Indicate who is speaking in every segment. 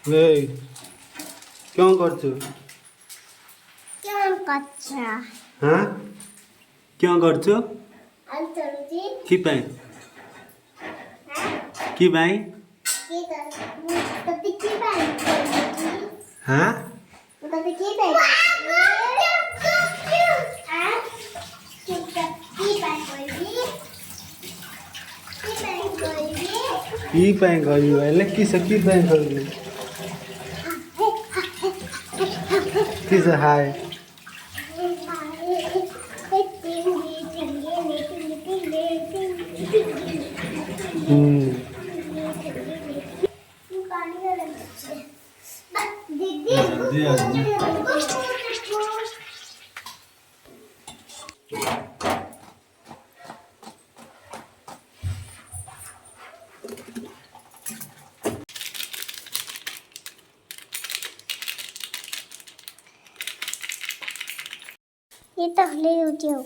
Speaker 1: ए क्यों करछु
Speaker 2: क्या कच्चा
Speaker 1: हां क्यों करछु
Speaker 2: अंतरुचि
Speaker 1: की पाई की भाई
Speaker 2: की कर तब की बाई
Speaker 1: हां
Speaker 2: तब की बाई
Speaker 1: की पाई गयो एले की से की पाई गयो की से हाय जल्दी आ
Speaker 2: ये तो ले उठी हो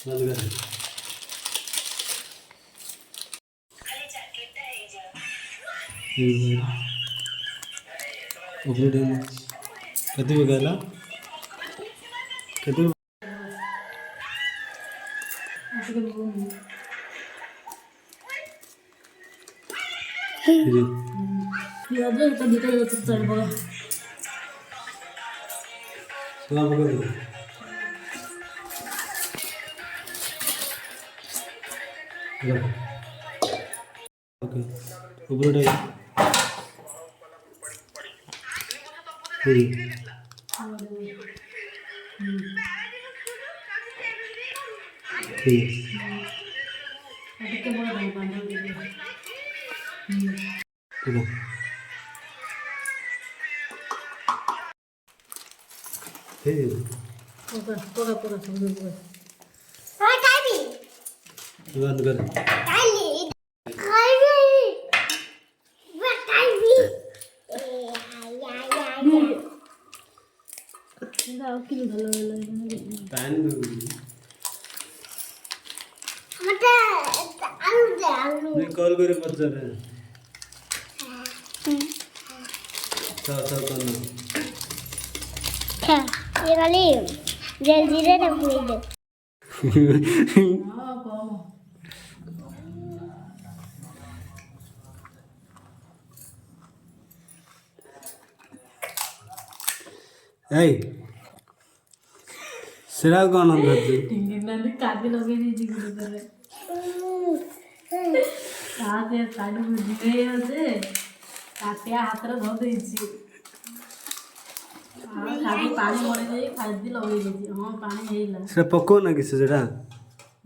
Speaker 1: बंद कर ऊपर डाल कति बगाला कति
Speaker 3: याद है तभी तो ये तो चल बगा
Speaker 1: सलाम कर ओके ऊपर डाल ठीक
Speaker 3: अभी तो बड़ा भाई बांधा हुआ
Speaker 1: ठीक है
Speaker 3: पूरा पूरा पूरा समझ पूरा
Speaker 2: हाँ टाइमी
Speaker 1: बंद कर
Speaker 2: टाइमी टाइमी वह टाइमी
Speaker 3: ना किलो ढलो
Speaker 1: पैन
Speaker 2: मतलब आलू
Speaker 1: नहीं कॉल करे बच्चा रे चल करना
Speaker 2: क्या ये वाली जलजीरे रखनी दे
Speaker 3: हां कम
Speaker 1: ए सिरा कौन करते
Speaker 3: टिंगिनाली काटे लगे दी जिगरे करे काटे साइड में जिगे আছে काटे हाथ रे धो देछि हां खाली पानी मरे जाई फाइदी लगे देछि हां पानी हेला
Speaker 1: से पको ना किसे सेटा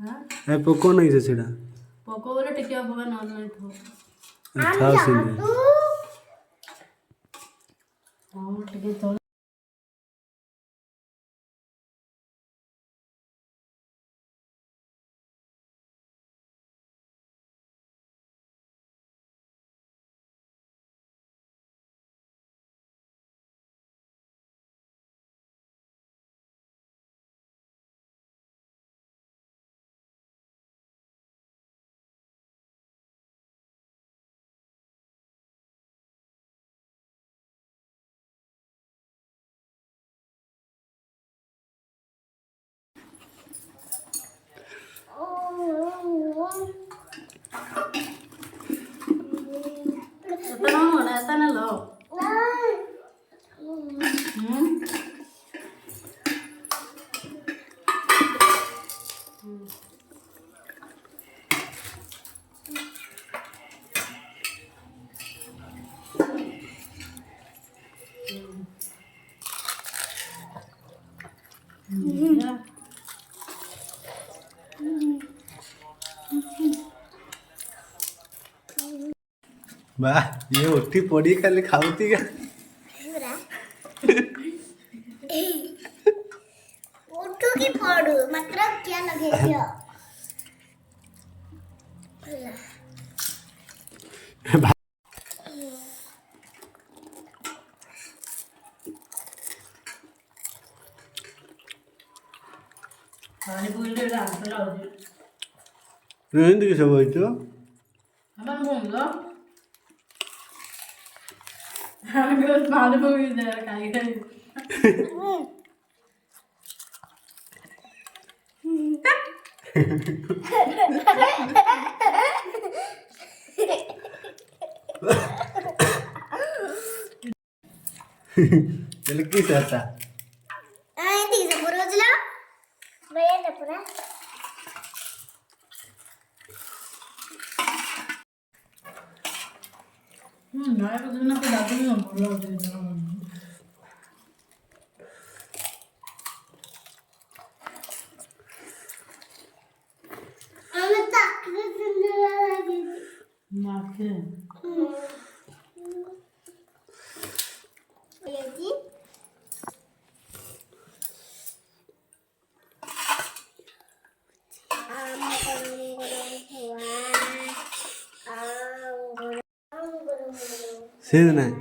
Speaker 3: हां
Speaker 1: ए पको ना किसे सेटा
Speaker 3: पको बोले टिकिया पका न नहीं थो
Speaker 1: अच्छा सिंदे
Speaker 3: हां टिके तो ऐसा ना लो
Speaker 1: वाह ये उठी पड़ी खाली खाउती का
Speaker 2: उठो की पड़ो मतलब क्या लगे क्या
Speaker 3: पानी पूरी दे डाल तो लाओ जी
Speaker 1: रेंद की सब है तो
Speaker 3: हम घूम लो मला बघू द्या काय काय
Speaker 1: त्याला किस आता
Speaker 2: तिचं बरोजला बया पुरा
Speaker 3: नाही कसं नको दाखवून बोलला
Speaker 2: आम्ही चाकरी सुंदर लागली
Speaker 3: मागचे
Speaker 2: याची
Speaker 1: सेज नाही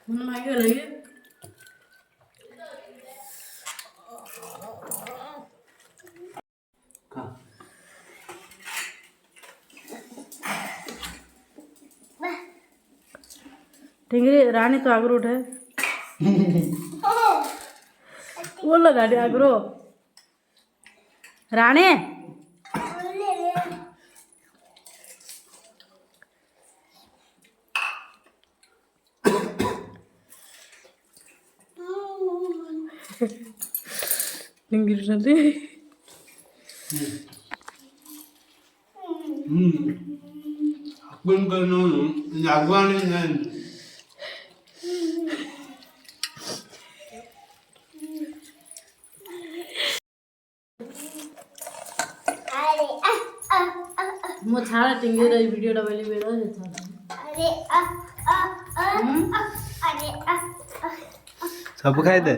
Speaker 3: म्हणून मागे लगे
Speaker 1: का
Speaker 3: टिंगरी रानी तो आगरू उठे बोलो दादी आगरू राणे टिंगरी साठी
Speaker 1: आपण करणं लागवाने नाही
Speaker 3: मग छान टिंगरी व्हिडिओ डबली वेळ देतात
Speaker 2: अरे
Speaker 1: सब खाय दे
Speaker 2: अरे